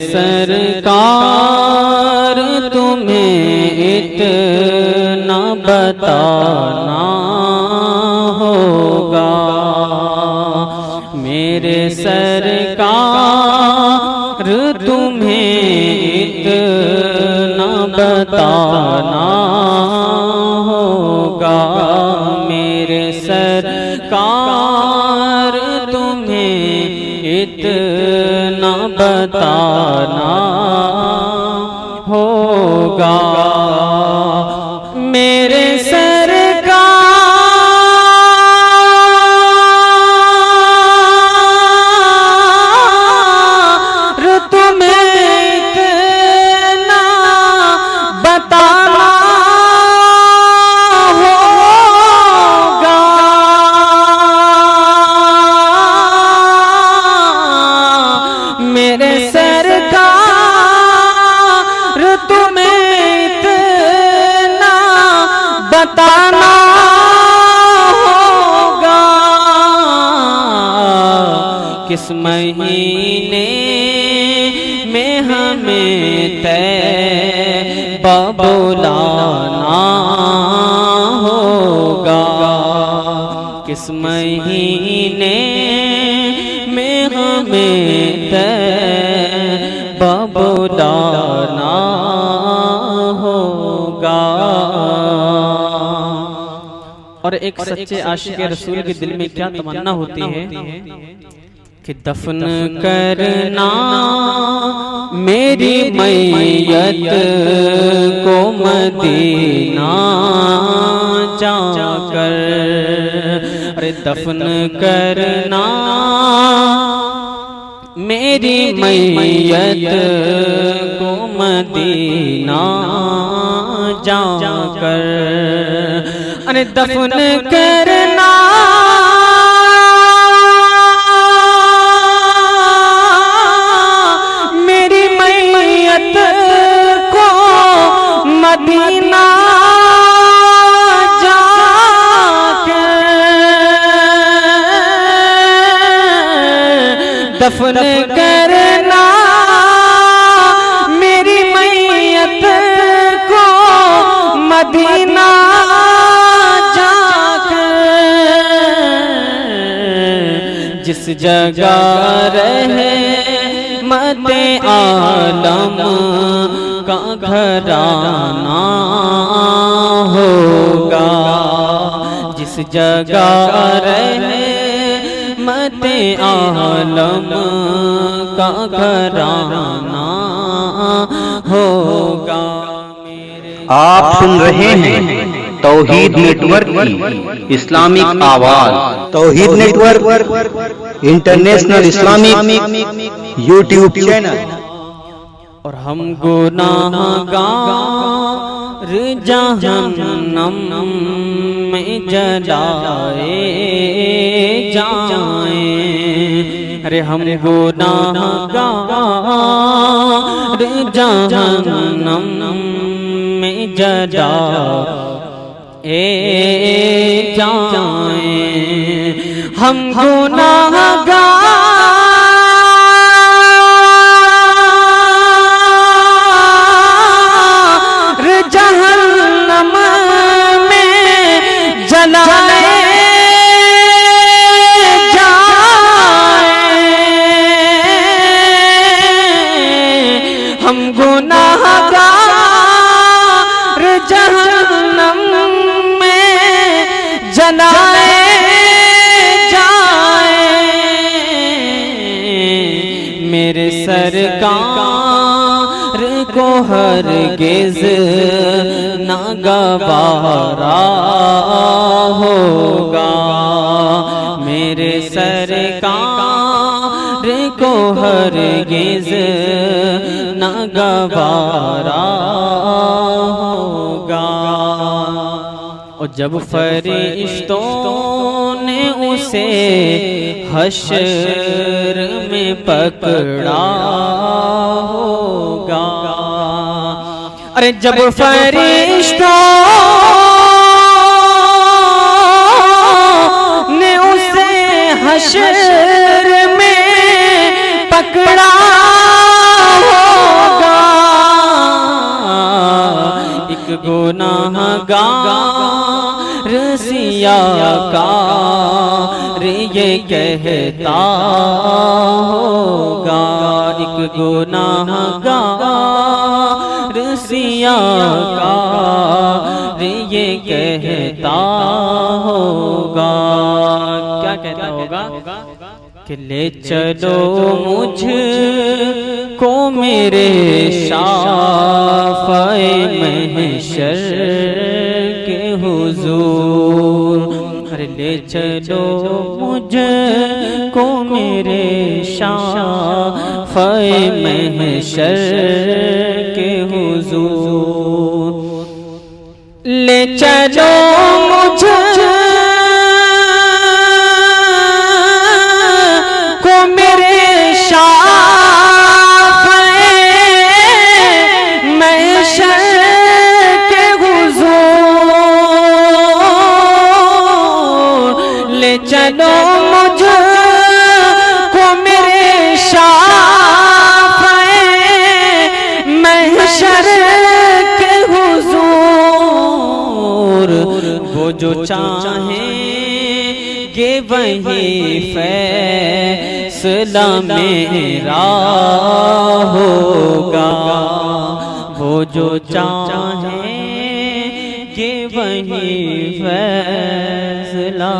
سرکار تمہیں اتنا بتانا ہوگا، میرے سرکار تمہیں اتنا بتانا ہوگا، میرے سرکار تمہیں اتنا بتانا ہوگا، میرے سرکار تمہیں اتنا بتانا ہوگا، میرے سرکار تمہیں اتنا بتانا ہوگا، کس مہینے میں ہمیں طیبہ بلانا ہوگا، کس مہینے میں ہمیں طیبہ بلانا ہوگا۔ اور ایک سچے عاشق رسول کے دل میں کیا تمنا ہوتی ہے کہ دفن کرنا میری میت کو مدینہ جا کر، ارے دفن کرنا میری میت کو مدینہ جا کر، ارے دفن کرنا میری میت کو مدینہ جا کر، دفن کرنا میری میت کو مدینہ جا کر، جس جگہ رحمت عالم کا گھرانہ ہوگا، جس جگہ رحمت عالم کا گھرانہ ہوگا۔ آپ سن رہے ہیں توحید نیٹ ورک کی اسلامک آواز، Tauheed network international Islamic YouTube channel. اور ہم گناہگار جہنم میں جلائے جائیں، ارے ہم گناہگار جہنم میں جلائے جائیں، ہم گناہگار جہنم میں جلائے جائیں، ہم گناہگار جہنم میں جلائے جائیں، میرے سرکار کو ہرگز نہ گوارا ہوگا، میرے سرکار کو ہرگز نہ گوارا ہوگا۔ اور جب فرشتوں نے اسے حشر میں پکڑا ہوگا، ارے جب فرشتوں نے اسے حشر میں پکڑا گناہگار سیاکار یہ کہتا ہوگا، ایک گناہگار سیاکار یہ کہتا ہوگا، کیا کہتا ہوگا کہ لے چلو مجھ کو میرے شافع محشر کے حضور، ارے لے چلو مجھ کو میرے شافع محشر کے حضور، لے چلو مجھ چلو مجھ کو میرے شافع محشر کے حضور، وہ جو چاہیں گے وہی فیصلہ میرا ہوگا، وہ جو چاہیں گے وہی فیصلہ